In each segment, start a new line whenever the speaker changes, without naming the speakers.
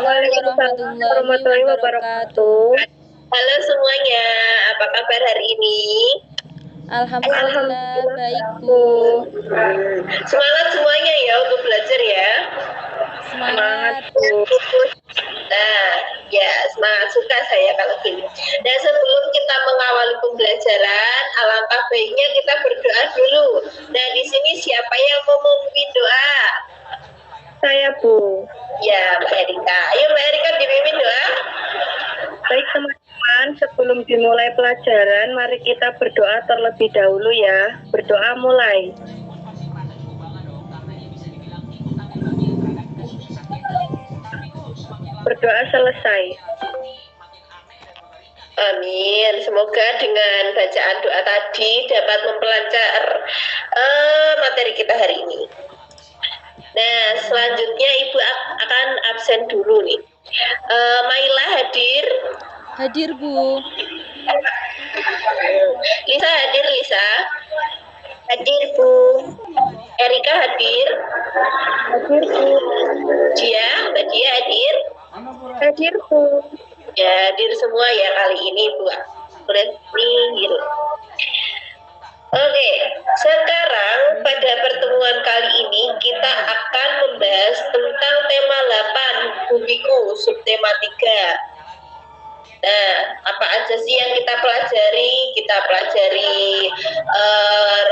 Waalaikumsalam warahmatullahi wabarakatuh.
Halo semuanya, apa kabar hari ini?
Alhamdulillah baik Bu.
Semangat semuanya ya untuk belajar ya.
Semangat Bu.
Nah, ya semangat, suka saya kalau gini. Dan sebelum kita mengawali pembelajaran, alangkah baiknya kita berdoa dulu. Nah, di sini siapa yang mau memimpin doa?
Saya Bu.
Ya, Mbak Erika. Ayo Mbak Erika dipimpin doa.
Baik teman-teman, sebelum dimulai pelajaran, mari kita berdoa terlebih dahulu ya. Berdoa mulai. Berdoa selesai.
Amin. Semoga dengan bacaan doa tadi dapat memperlancar materi kita hari ini. Nah, selanjutnya Ibu akan absen dulu nih. Maila hadir?
Hadir Bu.
Lisa hadir, Lisa?
Hadir Bu.
Erika hadir?
Hadir Bu.
Mbak Dia hadir?
Hadir Bu.
Ya, hadir semua ya kali ini Bu. Berarti Oke, sekarang pada pertemuan kali ini kita akan membahas tentang tema 8 Bumiku, subtema 3. Nah, apa aja sih yang kita pelajari? Kita pelajari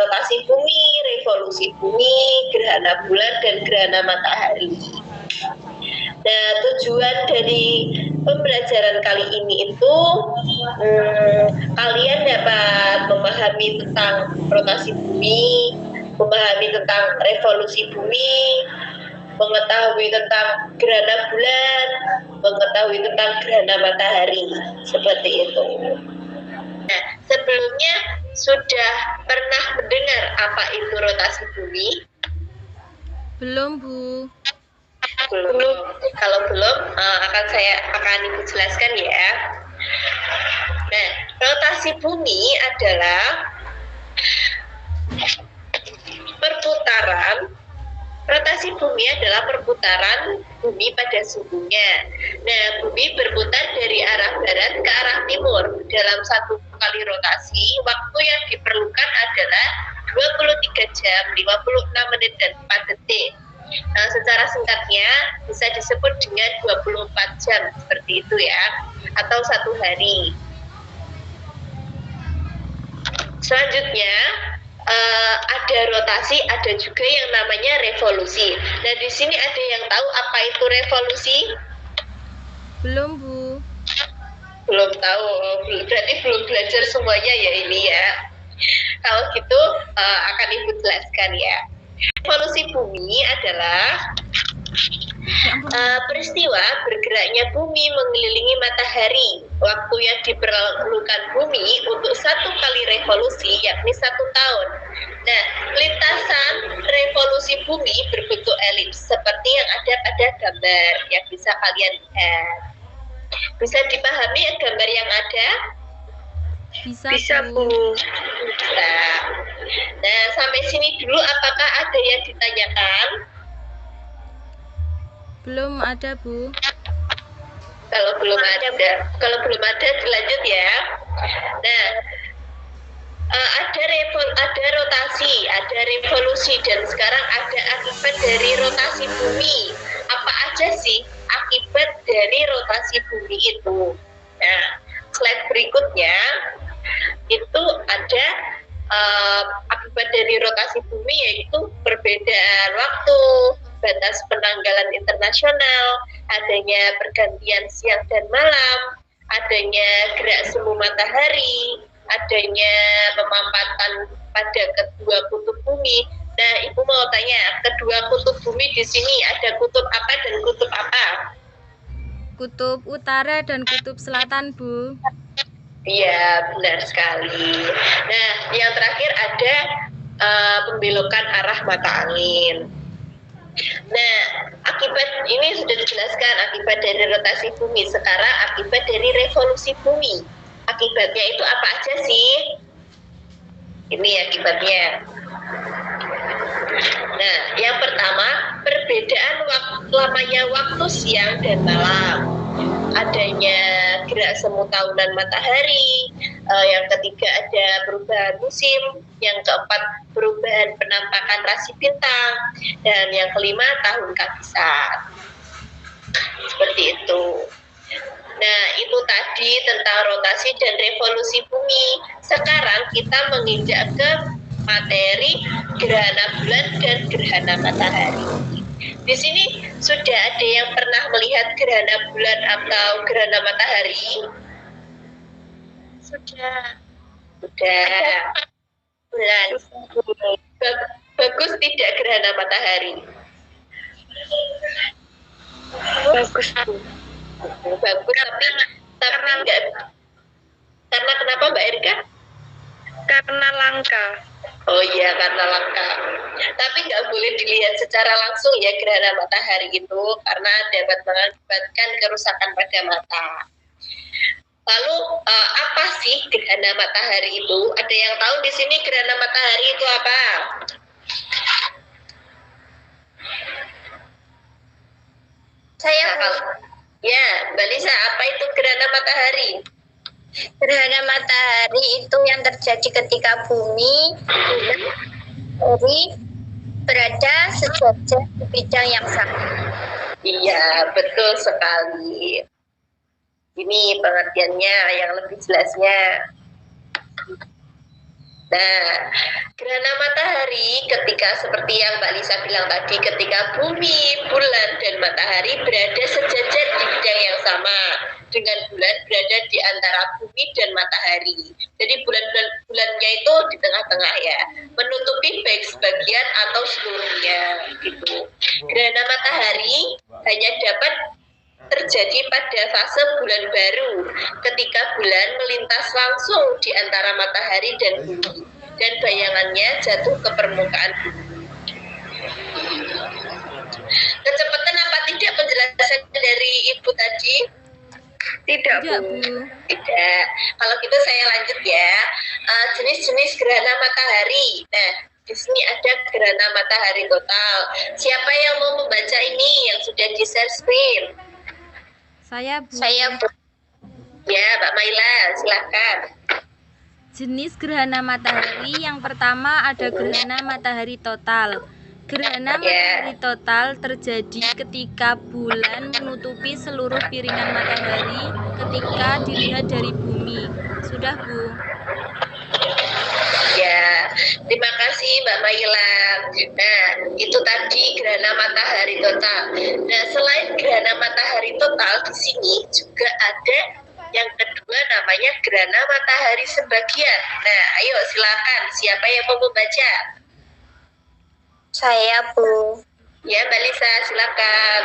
rotasi bumi, revolusi bumi, gerhana bulan, dan gerhana matahari. Nah, tujuan dari pembelajaran kali ini itu kalian dapat memahami tentang rotasi bumi, memahami tentang revolusi bumi, mengetahui tentang gerhana bulan, mengetahui tentang gerhana matahari, seperti itu. Nah, sebelumnya sudah pernah mendengar apa itu rotasi bumi?
Belum Bu.
Belum. Kalau belum, akan Ibu jelaskan ya. Nah, rotasi bumi adalah perputaran. Rotasi bumi adalah perputaran bumi pada suhunya. Nah, bumi berputar dari arah barat ke arah timur. Dalam satu kali rotasi, waktu yang diperlukan adalah 23 jam, 56 menit, dan 4 detik. Nah, secara singkatnya bisa disebut dengan 24 jam seperti itu ya, atau 1 hari. Selanjutnya ada rotasi, ada juga yang namanya revolusi. Nah, di sini ada yang tahu apa itu revolusi?
Belum Bu.
Belum tahu, berarti belum belajar semuanya ya ini ya. Kalau gitu akan Ibu jelaskan ya. Revolusi bumi adalah peristiwa bergeraknya bumi mengelilingi matahari. Waktu yang diperlukan bumi untuk 1 kali revolusi yakni 1 tahun. Nah, lintasan revolusi bumi berbentuk elips seperti yang ada pada gambar yang bisa kalian lihat. Bisa dipahami gambar yang ada?
Bisa Bu.
Nah, sampai sini dulu apakah ada yang ditanyakan?
Belum ada Bu.
Kalau belum ada dilanjut ya. Nah, ada rotasi, ada revolusi, dan sekarang ada akibat dari rotasi bumi. Apa aja sih akibat dari rotasi bumi itu? Nah, slide berikutnya itu ada akibat dari rotasi bumi, yaitu perbedaan waktu, batas penanggalan internasional, adanya pergantian siang dan malam, adanya gerak semu matahari, adanya pemampatan pada kedua kutub bumi. Nah, Ibu mau tanya, kedua kutub bumi di sini ada kutub apa dan kutub apa?
Kutub utara dan kutub selatan Bu.
Iya, benar sekali. Nah, yang terakhir ada pembelokan arah mata angin. Nah, akibat ini sudah dijelaskan, akibat dari rotasi bumi. Sekarang akibat dari revolusi bumi. Akibatnya itu apa aja sih? Ini akibatnya. Nah, yang pertama, perbedaan perbedaan lamanya waktu siang dan malam, adanya gerak semu tahunan matahari, yang ketiga ada perubahan musim, yang keempat perubahan penampakan rasi bintang, dan yang kelima tahun kabisat. Seperti itu. Nah, itu tadi tentang rotasi dan revolusi bumi. Sekarang kita menginjak ke materi gerhana bulan dan gerhana matahari. Di sini sudah ada yang pernah melihat gerhana bulan atau gerhana matahari?
Sudah.
Bulan. Bagus tidak gerhana matahari?
Bagus, Bu.
Bagus, tapi enggak. Karena kenapa, Mbak Erika?
Karena langka.
Oh iya, karena langka. Tapi nggak boleh dilihat secara langsung ya gerhana matahari itu, karena dapat mengakibatkan kerusakan pada mata. Lalu apa sih gerhana matahari itu? Ada yang tahu di sini gerhana matahari itu apa?
Saya
Ya, Mbak Lisa, apa itu gerhana matahari?
gerhana matahari itu yang terjadi ketika bumi bulan matahari berada sejajar di bidang yang sama.
Iya, betul sekali. Ini pengertiannya yang lebih jelasnya. Nah, gerhana matahari ketika seperti yang Mbak Lisa bilang tadi, ketika bumi, bulan, dan matahari berada sejajar di bidang yang sama, dengan bulan berada di antara bumi dan matahari. Jadi bulannya itu di tengah-tengah ya, menutupi baik sebagian atau seluruhnya gitu. Gerhana matahari hanya dapat terjadi pada fase bulan baru ketika bulan melintas langsung di antara matahari dan bumi dan bayangannya jatuh ke permukaan bumi. Kecepatan apa tidak penjelasan dari Ibu tadi?
Tidak, Bu.
Tidak. Kalau gitu saya lanjut ya. Jenis-jenis gerhana matahari. Nah, di sini ada gerhana matahari total. Siapa yang mau membaca ini yang sudah di-share screen?
Saya, Bu.
Ya, Mbak Maila, silakan.
Jenis gerhana matahari yang pertama ada gerhana matahari total. Gerhana matahari total terjadi ketika bulan menutupi seluruh piringan matahari ketika dilihat dari bumi. Sudah, Bu?
Ya, terima kasih Mbak Maila. Nah, itu tadi gerhana matahari total. Nah, selain gerhana matahari total, di sini juga ada yang kedua namanya gerhana matahari sebagian. Nah, ayo silakan. Siapa yang mau membaca?
Saya, Bu.
Ya, Mbak Lisa, silakan.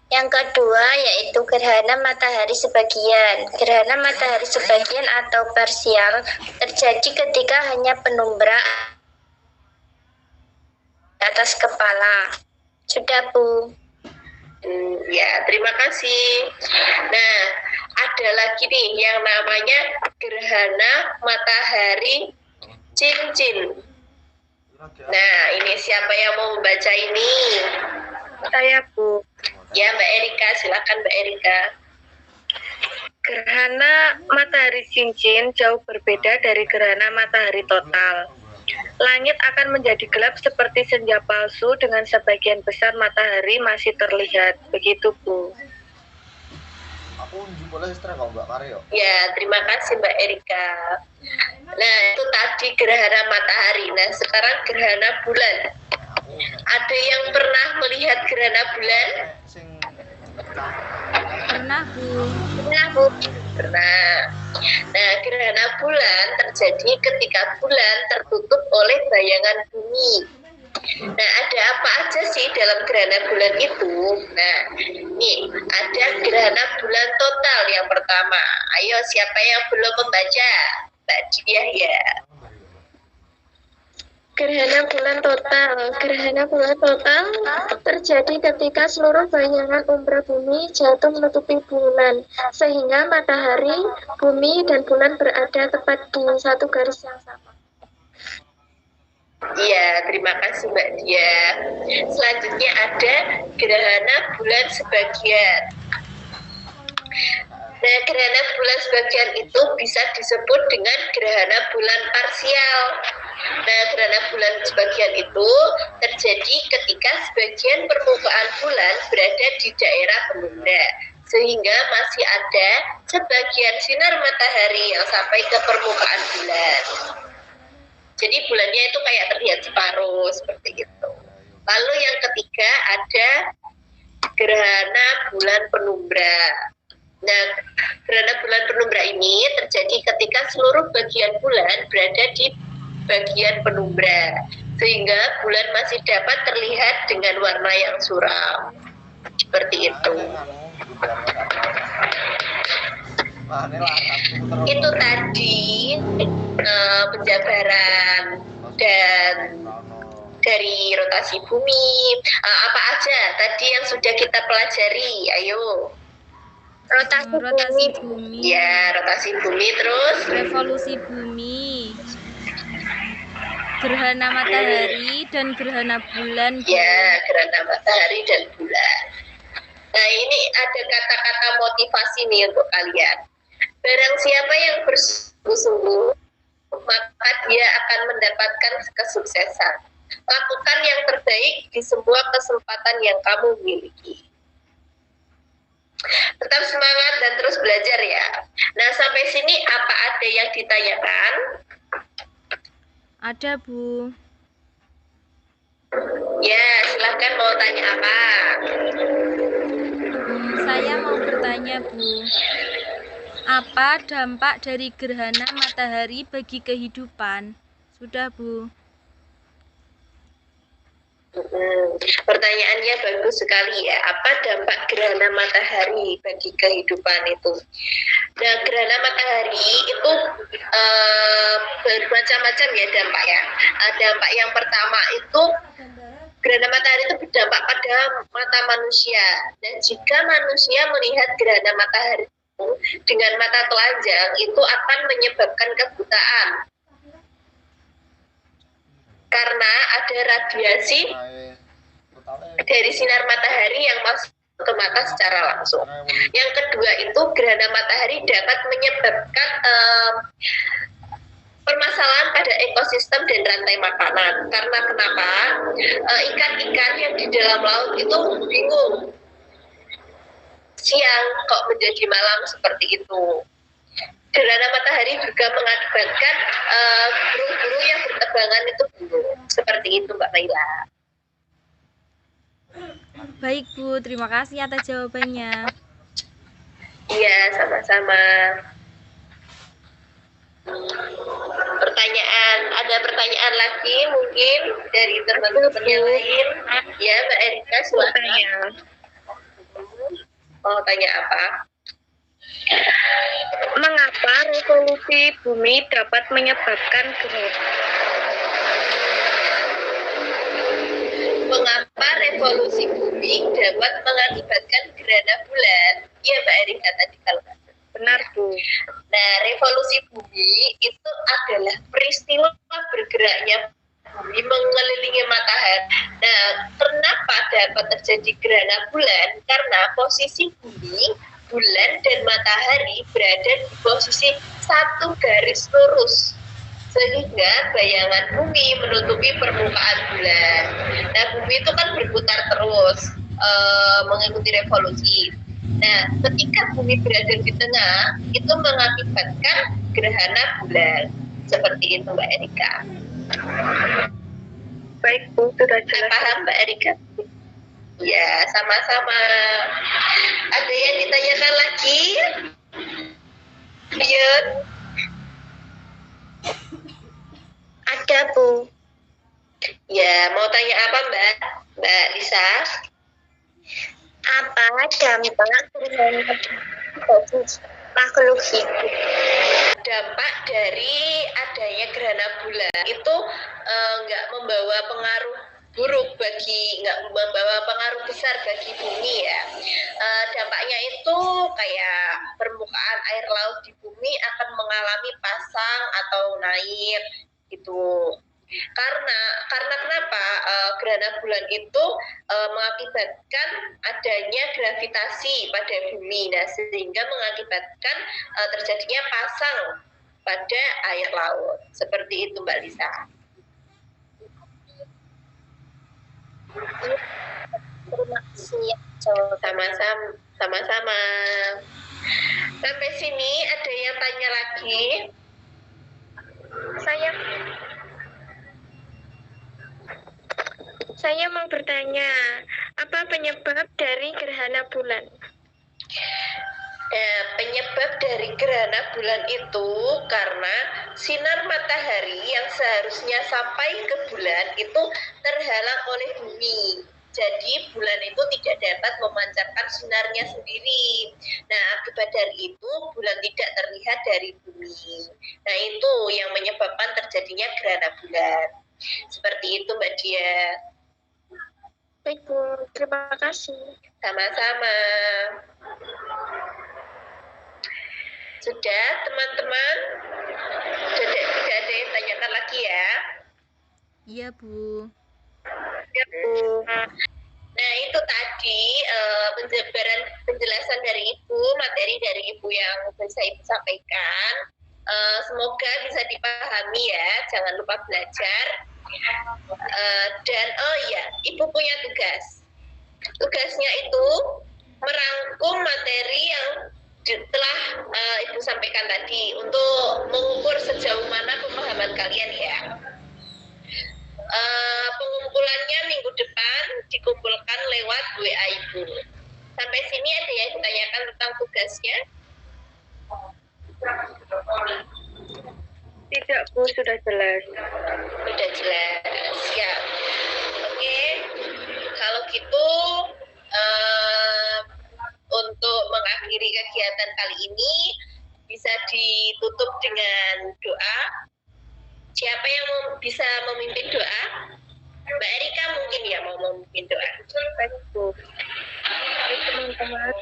Yang kedua yaitu gerhana matahari sebagian. Gerhana matahari sebagian atau parsial terjadi ketika hanya penumbra di atas kepala. Sudah, Bu.
Ya, terima kasih. Nah, ada lagi nih yang namanya gerhana matahari cincin. Nah, ini siapa yang mau membaca ini?
Saya, Bu.
Ya, Mbak Erika, silakan Mbak Erika.
Gerhana matahari cincin jauh berbeda dari gerhana matahari total. Langit akan menjadi gelap seperti senja palsu dengan sebagian besar matahari masih terlihat. Begitu, Bu.
Ya, terima kasih Mbak Erika. Nah, itu tadi gerhana matahari. Nah, sekarang gerhana bulan. Ada yang pernah melihat gerhana bulan?
Pernah, Bu.
Pernah. Nah, gerhana bulan terjadi ketika bulan tertutup oleh bayangan bumi. Nah, ada apa aja sih dalam gerhana bulan itu? Nah, nih ada gerhana bulan total yang pertama. Ayo, siapa yang belum membaca? Mbak Diah ya.
Gerhana bulan total terjadi ketika seluruh bayangan umbra bumi jatuh menutupi bulan, sehingga matahari, bumi, dan bulan berada tepat di satu garis yang sama.
Iya, terima kasih Mbak Dia. Selanjutnya ada gerhana bulan sebagian. Nah, gerhana bulan sebagian itu bisa disebut dengan gerhana bulan parsial. Nah, gerhana bulan sebagian itu terjadi ketika sebagian permukaan bulan berada di daerah penumbra, sehingga masih ada sebagian sinar matahari yang sampai ke permukaan bulan. Jadi bulannya itu kayak terlihat separuh seperti itu. Lalu yang ketiga ada gerhana bulan penumbra. Nah, gerhana bulan penumbra ini terjadi ketika seluruh bagian bulan berada di bagian penumbra, sehingga bulan masih dapat terlihat dengan warna yang suram. Seperti itu. Itu tadi penjabaran dan dari rotasi bumi. Apa aja tadi yang sudah kita pelajari? Ayo.
Rotasi
bumi.
Ya, rotasi bumi, terus
revolusi bumi, gerhana matahari dan gerhana bulan.
Ya, gerhana matahari dan bulan. Nah, ini ada kata-kata motivasi nih untuk kalian. Barang siapa yang bersungguh-sungguh, maka dia akan mendapatkan kesuksesan. Lakukan yang terbaik di semua kesempatan yang kamu miliki. Tetap semangat dan terus belajar ya. Nah, sampai sini apa ada yang ditanyakan?
Ada, Bu.
Ya, silahkan mau tanya apa?
Saya mau bertanya, Bu. Apa dampak dari gerhana matahari bagi kehidupan? Sudah, Bu.
Pertanyaannya bagus sekali ya. Apa dampak gerhana matahari bagi kehidupan itu? Nah, gerhana matahari itu bermacam-macam ya dampaknya. Dampak yang pertama itu gerhana matahari itu berdampak pada mata manusia. Dan jika manusia melihat gerhana matahari dengan mata telanjang, itu akan menyebabkan kebutaan. Karena ada radiasi dari sinar matahari yang masuk ke mata secara langsung. Yang kedua itu gerhana matahari dapat menyebabkan permasalahan pada ekosistem dan rantai makanan. Karena kenapa? Ikan-ikan yang di dalam laut itu bingung. Siang kok menjadi malam seperti itu. Gerhana matahari juga mengakibatkan burung-burung yang berterbangan itu bingung. Seperti itu, Mbak Naila.
Baik, Bu. Terima kasih atas jawabannya.
Iya, sama-sama. Ada pertanyaan lagi mungkin dari teman-teman yang lain? Ya, Mbak Erika, silakan. Mau tanya apa?
Mengapa revolusi bumi dapat menyebabkan gerhana?
Mengapa revolusi bumi dapat mengakibatkan gerhana bulan? Iya, Mbak Erika tadi kalau
Benar, Bu.
Nah, revolusi bumi itu adalah peristiwa bergeraknya bumi mengelilingi matahari. Nah, kenapa dapat terjadi gerhana bulan? Karena posisi bumi, bulan, dan matahari berada di posisi satu garis lurus. Sehingga bayangan bumi menutupi permukaan bulan. Nah, bumi itu kan berputar terus mengikuti revolusi. Nah, ketika bumi berada di tengah, itu mengakibatkan gerhana bulan. Seperti itu, Mbak Erika.
Baik, Bu, sudah jelas.
Paham, Mbak Erika? Ya, sama-sama. Ada yang ditanyakan lagi? Yun?
Ada, Bu.
Ya, mau tanya apa, Mbak Lisa?
Apa dampak gerhana bagi makhluk hidup?
Dampak dari adanya gerhana bulan itu nggak membawa pengaruh buruk nggak membawa pengaruh besar bagi bumi ya. Dampaknya itu kayak permukaan air laut di bumi akan mengalami pasang atau naik gitu. Karena kenapa? Gerhana bulan itu mengakibatkan adanya gravitasi pada bumi, nah sehingga mengakibatkan terjadinya pasang pada air laut. Seperti itu, Mbak Lisa.
Terima kasih.
Sama-sama. Sampai sini ada yang tanya lagi?
Saya mau bertanya, apa penyebab dari gerhana bulan?
Nah, penyebab dari gerhana bulan itu karena sinar matahari yang seharusnya sampai ke bulan itu terhalang oleh bumi. Jadi bulan itu tidak dapat memancarkan sinarnya sendiri. Nah, akibat dari itu bulan tidak terlihat dari bumi. Nah, itu yang menyebabkan terjadinya gerhana bulan. Seperti itu, Mbak Dia.
Baik, Bu. Terima kasih.
Sama-sama. Sudah, teman-teman? Tidak ada yang tanyakan lagi ya?
Iya, Bu.
Ya, Bu. Nah, itu tadi penjelasan dari Ibu, materi dari Ibu yang bisa Ibu sampaikan. Semoga bisa dipahami ya, jangan lupa belajar. Dan oh iya, Ibu punya tugas. Tugasnya itu merangkum materi yang telah Ibu sampaikan tadi untuk mengukur sejauh mana pemahaman kalian ya. Pengumpulannya minggu depan dikumpulkan lewat WA Ibu. Sampai sini ada yang ditanyakan tentang tugasnya?
Tidak, Bu, sudah jelas.
Sudah jelas, ya. Oke, kalau gitu untuk mengakhiri kegiatan kali ini bisa ditutup dengan doa. Siapa yang bisa memimpin doa? Mbak Erika mungkin ya mau memimpin doa.
Baik, Bu. Baik, teman-teman.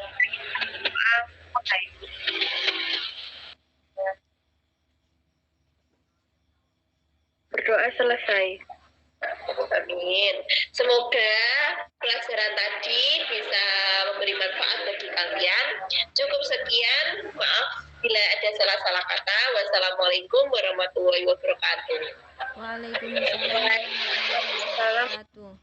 Berdoa selesai.
Amin. Semoga pelajaran tadi bisa memberi manfaat bagi kalian. Cukup sekian. Maaf bila ada salah-salah kata. Wassalamualaikum warahmatullahi wabarakatuh.
Waalaikumsalam warahmatullahi wabarakatuh.